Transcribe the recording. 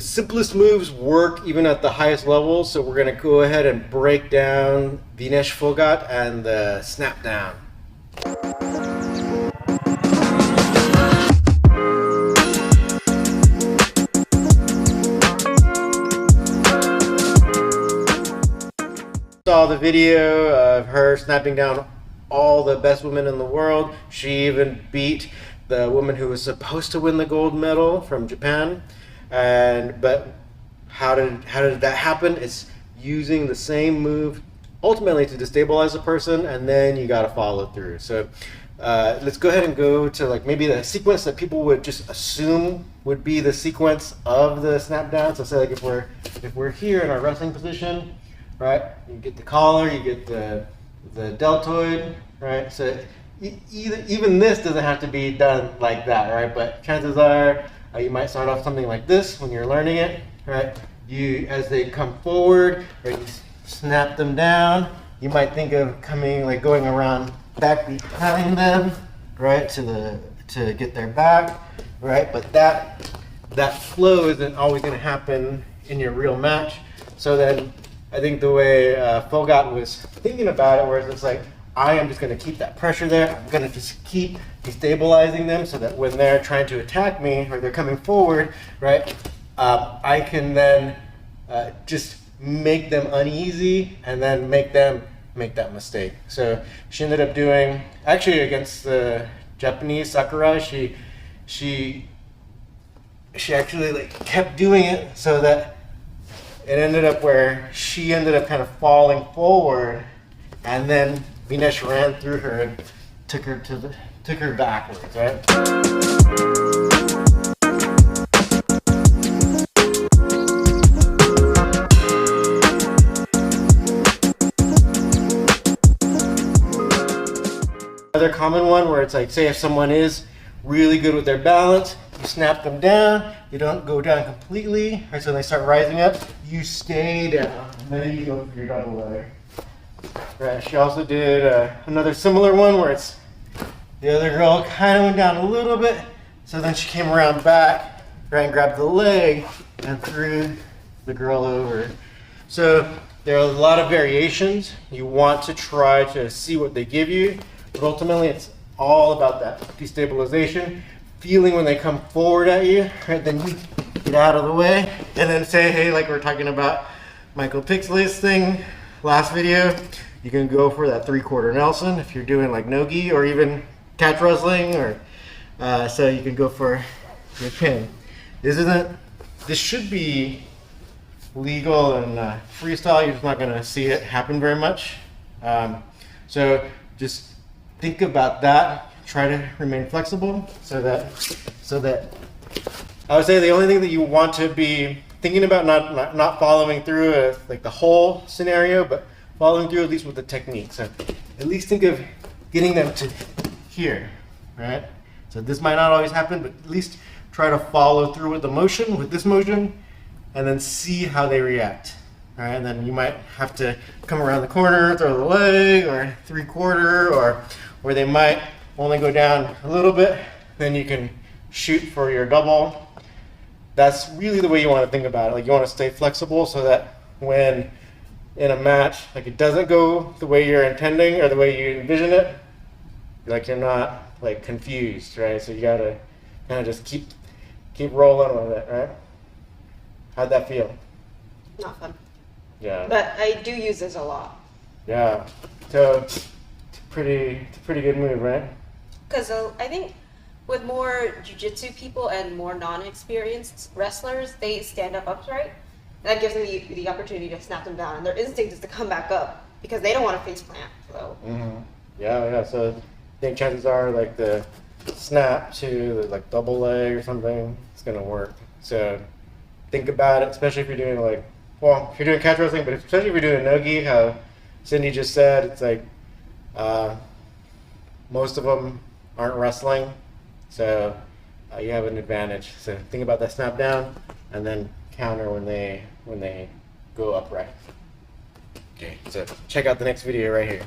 the simplest moves work even at the highest level. So we're gonna go ahead and break down Vinesh Phogat and the snap down. Saw the video of her snapping down all the best women in the world. She even beat the woman who was supposed to win the gold medal from Japan. But how did that happen? It's using the same move ultimately to destabilize a person, and then you got to follow through. So let's go ahead and go to like maybe the sequence that people would just assume would be the sequence of the snap down. So say like if we're here in our wrestling position, right? You get the collar, you get the deltoid, right? So even this doesn't have to be done like that, right? But chances are you might start off something like this when you're learning it, right? As they come forward, right, you snap them down. You might think of going around back behind them, right, to get their back, right? But that flow isn't always going to happen in your real match. So then I think the way Phogat was thinking about it, where it's like, I am just going to keep that pressure there. I'm going to just keep destabilizing them so that when they're trying to attack me or they're coming forward, right, I can then just make them uneasy and then make them make that mistake. So she ended up doing, actually against the Japanese Sakurai, she actually like kept doing it so that it ended up where she ended up kind of falling forward, and then Vinesh ran through her and took her backwards, right? Another common one where it's like, say if someone is really good with their balance, you snap them down, you don't go down completely, right? So when they start rising up, you stay down, and then you go for your double leg. Right, she also did another similar one where it's the other girl kind of went down a little bit, so then she came around back, right, and grabbed the leg and threw the girl over. So there are a lot of variations. You want to try to see what they give you, but ultimately it's all about that destabilization, feeling when they come forward at you, right? Then you get out of the way and then say, hey, like we're talking about Michael Pixley's thing last video, you can go for that 3/4 Nelson if you're doing like no-gi or even catch wrestling, or so you can go for your pin. This should be legal and freestyle. You're just not going to see it happen very much. So just think about that. Try to remain flexible so that I would say the only thing that you want to be thinking about, not following through like the whole scenario, but following through at least with the technique. So at least think of getting them to here, right? So this might not always happen, but at least try to follow through with this motion, and then see how they react. All right, and then you might have to come around the corner, throw the leg, or 3/4, or they might only go down a little bit, then you can shoot for your double. That's really the way you want to think about it. Like you want to stay flexible so that when in a match, like it doesn't go the way you're intending or the way you envision it, like you're not like confused, right? So you gotta kind of just keep rolling with it, right? How'd that feel? Not fun. Yeah. But I do use this a lot. Yeah. So it's a pretty good move, right? Because I think with more jiu-jitsu people and more non-experienced wrestlers, they stand up upright. And that gives them the opportunity to snap them down. And their instinct is to come back up because they don't want to face plant. So. Mm-hmm. Yeah. So I think chances are like the snap to the like double leg or something, it's gonna work. So think about it, especially if you're doing like, well, if you're doing catch wrestling, but especially if you're doing no-gi, how Cindy just said, it's like most of them aren't wrestling, so you have an advantage. So think about that snap down, and then counter when they go upright. Okay, so check out the next video right here.